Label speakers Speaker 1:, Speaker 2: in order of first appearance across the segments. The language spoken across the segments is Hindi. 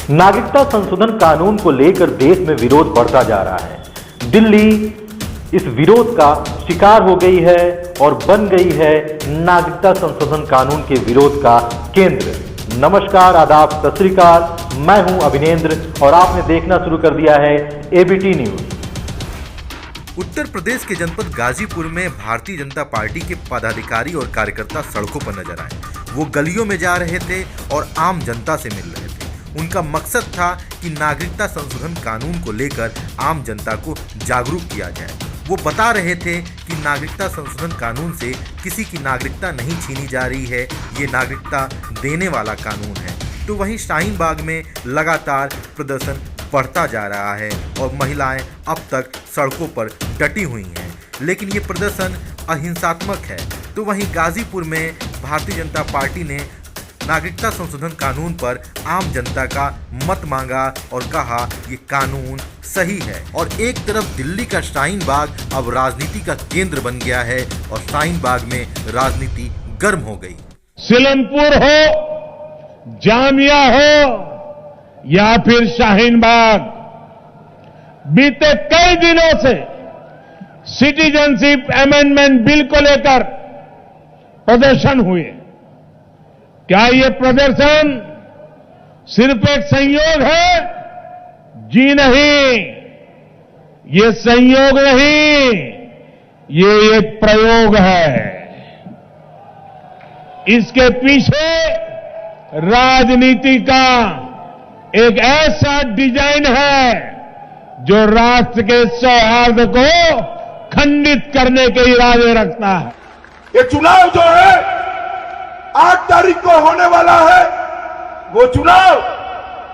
Speaker 1: नागरिकता संशोधन कानून को लेकर देश में विरोध बढ़ता जा रहा है। दिल्ली इस विरोध का शिकार हो गई है और बन गई है नागरिकता संशोधन कानून के विरोध का केंद्र। नमस्कार, आदाब, सत श्री अकाल। मैं हूं अभिनेंद्र और आपने देखना शुरू कर दिया है एबीटी न्यूज।
Speaker 2: उत्तर प्रदेश के जनपद गाजीपुर में भारतीय जनता पार्टी के पदाधिकारी और कार्यकर्ता सड़कों पर नजर आए। वो गलियों में जा रहे थे और आम जनता से मिल रहे थे। उनका मकसद था कि नागरिकता संशोधन कानून को लेकर आम जनता को जागरूक किया जाए। वो बता रहे थे कि नागरिकता संशोधन कानून से किसी की नागरिकता नहीं छीनी जा रही है, ये नागरिकता देने वाला कानून है। तो वहीं शाहीन बाग में लगातार प्रदर्शन बढ़ता जा रहा है और महिलाएं अब तक सड़कों पर डटी हुई हैं, लेकिन ये प्रदर्शन अहिंसात्मक है। तो वहीं गाजीपुर में भारतीय जनता पार्टी ने नागरिकता संशोधन कानून पर आम जनता का मत मांगा और कहा ये कानून सही है। और एक तरफ दिल्ली का शाहीन बाग अब राजनीति का केंद्र बन गया है और शाहीन बाग में राजनीति गर्म हो गई।
Speaker 3: सिलमपुर हो, जामिया हो या फिर शाहीन बाग, बीते कई दिनों से सिटीजनशिप अमेंडमेंट बिल को लेकर प्रदर्शन हुए। क्या ये प्रदर्शन सिर्फ एक संयोग है? जी नहीं, ये संयोग नहीं, ये एक प्रयोग है। इसके पीछे राजनीति का एक ऐसा डिजाइन है जो राष्ट्र के सौहार्द को खंडित करने के इरादे रखता है।
Speaker 4: ये चुनाव जो है 8 तारीख को होने वाला है, वो चुनाव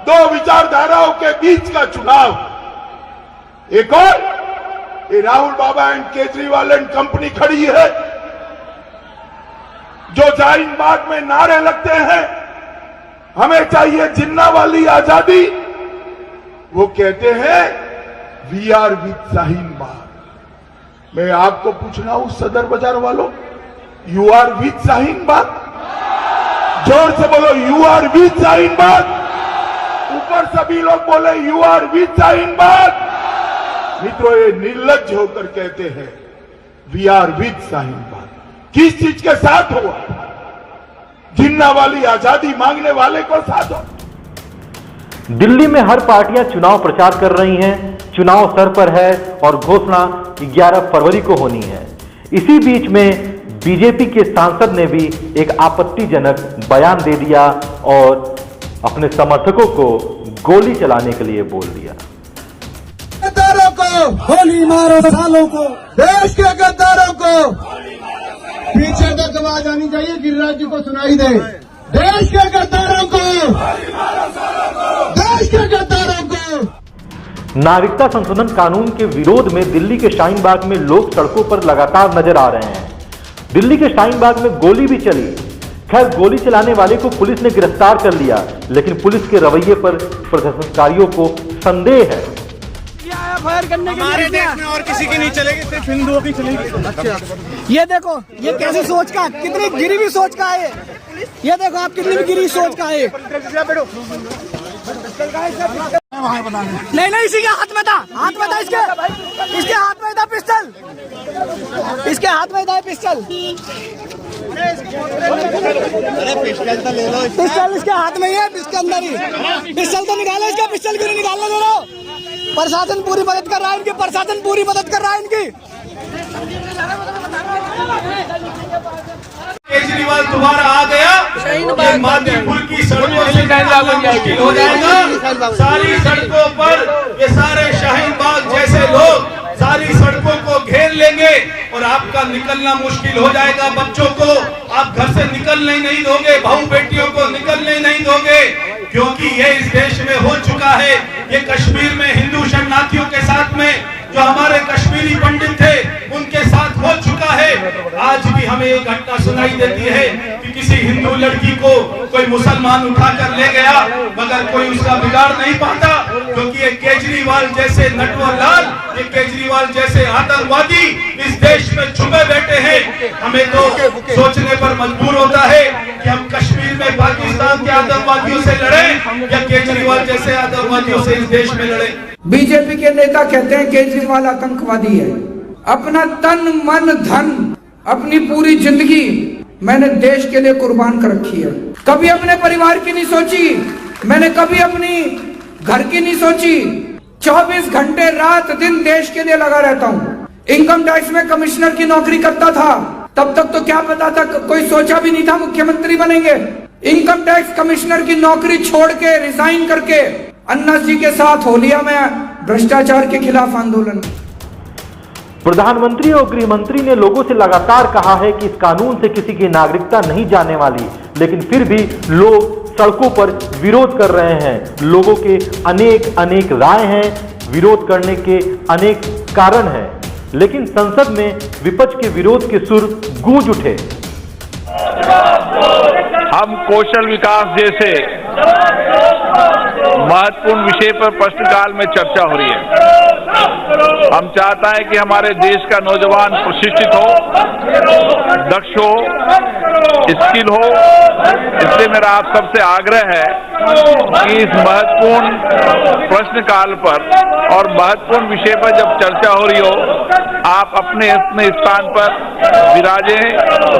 Speaker 4: दो विचारधाराओं के बीच का चुनाव। एक और ये राहुल बाबा एंड केजरीवाल एंड कंपनी खड़ी है जो शाहीन बाग में नारे लगते हैं, हमें चाहिए जिन्ना वाली आजादी। वो कहते हैं we are with Shaheen Bagh. मैं आपको पूछना हूं सदर बाजार वालों, you are with Shaheen Bagh? जोर से बोलो, you are with Shaheen Bagh. ऊपर सभी लोग बोले you are with Shaheen Bagh. मित्रों, ये निर्लज्ज होकर कहते हैं we are with Shaheen Bagh. किस चीज के साथ हुआ? जिन्ना वाली आजादी मांगने वाले को साथ हो।
Speaker 1: दिल्ली में हर पार्टियां चुनाव प्रचार कर रही हैं। चुनाव सर पर है और घोषणा 11 फरवरी को होनी है। इसी बीच में बीजेपी के सांसद ने भी एक आपत्तिजनक बयान दे दिया और अपने समर्थकों को गोली चलाने के लिए बोल दिया।
Speaker 5: गद्दारों को गोली मारो, सालों को, देश के गद्दारों को। पीछे तक आवाज आनी चाहिए, गिरिराज जी को सुनाई दे। देश के गद्दारों को, देश के गद्दारों को।
Speaker 1: नागरिकता संशोधन कानून के विरोध में दिल्ली के शाहीन बाग में लोग सड़कों पर लगातार नजर आ रहे हैं। दिल्ली के शाहीन बाग में गोली भी चली। खैर, गोली चलाने वाले को पुलिस ने गिरफ्तार कर लिया, लेकिन पुलिस के रवैये पर प्रदर्शनकारियों को संदेह है।
Speaker 6: फायर करने के हमारे देश में और किसी की नहीं चलेगी, सिर्फ हिंदुओं की चलेगी। अच्छा, ये देखो, ये कैसी सोच का, कितनी गिरी हुई सोच का है ये देखो आप, कितनी भी गिरी सोच का है। नहीं नहीं, इसी के हाथ में था, इसके हाथ में था पिस्टल, इसके हाथ में था पिस्टल।
Speaker 5: अरे पिस्टल तो ले लो,
Speaker 6: पिस्टल इसके हाथ में ही है, इसके अंदर ही पिस्टल तो निकालो, इसका पिस्टल क्यों नहीं निकालने दे रहे? प्रशासन पूरी मदद कर रहा है इनकी, प्रशासन पूरी मदद कर रहा है इनकी।
Speaker 7: केजरीवाल दोबारा आ गया, ये मादीपुर की सड़कों से मुश्किल हो जाएगा। सारी सड़कों पर ये सारे शाहीन बाग जैसे लोग सारी सड़कों को घेर लेंगे और आपका निकलना मुश्किल हो जाएगा। बच्चों को आप घर से निकलने नहीं दोगे, बहू बेटियों को निकलने नहीं दोगे, क्योंकि ये इस देश में हो चुका है। ये कश्मीर में हिंदू शरणार्थियों के साथ में जो हमारे कश्मीरी पंडित थे उनके साथ हो चुका है। आज भी भी हमें एक घटना सुनाई देती है कि किसी हिंदू लड़की को कोई मुसलमान उठाकर ले गया, मगर कोई उसका बिगाड़ नहीं पाता, क्योंकि ये केजरीवाल जैसे नटवर लाल, ये केजरीवाल जैसे आतंकवादी इस देश में छुपे बैठे हैं। हमें तो सोचने पर मजबूर होता है कि हम कश्मीर में पाकिस्तान के आतंकवादियों से लड़ें या केजरीवाल जैसे आतंकवादियों से इस देश में लड़ें।
Speaker 8: बीजेपी के नेता कहते हैं केजरीवाल आतंकवादी है। अपना तन मन धन अपनी पूरी जिंदगी मैंने देश के लिए कुर्बान कर रखी है। कभी अपने परिवार की नहीं सोची, मैंने कभी अपनी घर की नहीं सोची। 24 घंटे रात दिन देश के लिए लगा रहता हूँ। इनकम टैक्स में कमिश्नर की नौकरी करता था, तब तक तो क्या पता था, कोई सोचा भी नहीं था मुख्यमंत्री बनेंगे। इनकम टैक्स कमिश्नर की नौकरी छोड़ के रिजाइन करके अन्ना जी के साथ हो लिया मैं भ्रष्टाचार के खिलाफ आंदोलन।
Speaker 1: प्रधानमंत्री और गृह मंत्री ने लोगों से लगातार कहा है कि इस कानून से किसी की नागरिकता नहीं जाने वाली, लेकिन फिर भी लोग सड़कों पर विरोध कर रहे हैं। लोगों के अनेक राय हैं, विरोध करने के अनेक कारण हैं, लेकिन संसद में विपक्ष के विरोध के सुर गूंज उठे।
Speaker 9: हम कौशल विकास जैसे महत्वपूर्ण विषय पर प्रश्नकाल में चर्चा हो रही है। हम चाहता है कि हमारे देश का नौजवान प्रशिक्षित हो, दक्ष हो, स्किल हो। इसलिए मेरा आप सबसे आग्रह है कि इस महत्वपूर्ण प्रश्नकाल पर और महत्वपूर्ण विषय पर जब चर्चा हो रही हो, आप अपने अपने स्थान पर विराजें।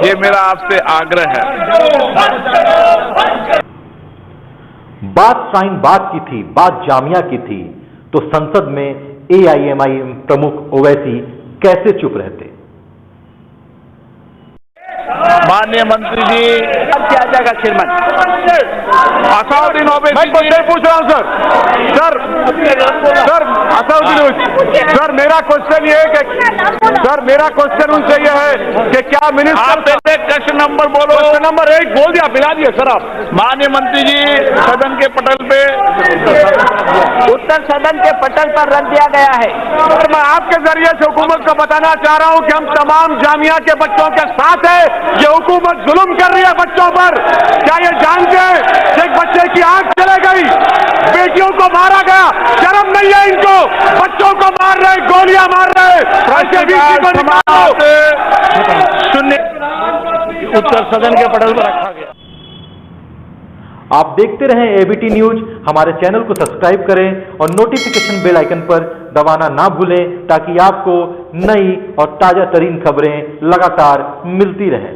Speaker 9: ये मेरा आपसे आग्रह है।
Speaker 1: बात शाहीन बाग की थी, बात जामिया की थी, तो संसद में एआईएमआईएम प्रमुख ओवैसी कैसे चुप रहते?
Speaker 9: माननीय मंत्री जी,
Speaker 6: क्या जाएगा चेयरमैन?
Speaker 9: असाउद्दीन ओवैसी जी, पूछ रहा हूँ सर असाउद्दीन सर, मेरा क्वेश्चन ये है कि सर मेरा क्वेश्चन उनसे ये है कि क्या मिनिस्टर क्वेश्चन नंबर बोलो, क्वेश्चन नंबर 1 बोल दिया, मिला दिए सर आप। माननीय मंत्री जी, सदन के पटल पे
Speaker 6: उत्तर सदन के पटल पर रख दिया गया है।
Speaker 9: सर मैं आपके जरिए से हुकूमत को बताना चाह रहा हूँ कि हम तमाम जामिया के बच्चों के साथ है। ये हुकूमत जुल्म कर रही है बच्चों पर। क्या ये जानते हैं कि एक बच्चे की आंख चले गई, बेटियों को मारा गया, शर्म नहीं है इनको? बच्चों को मार रहे, गोलियां मार रहे, शून्य उत्तर सदन के पटल पर रखा गया।
Speaker 1: आप देखते रहें एबीटी न्यूज। हमारे चैनल को सब्सक्राइब करें और नोटिफिकेशन बेल आइकन पर दबाना ना भूलें, ताकि आपको नई और ताजा तरीन खबरें लगातार मिलती रहें।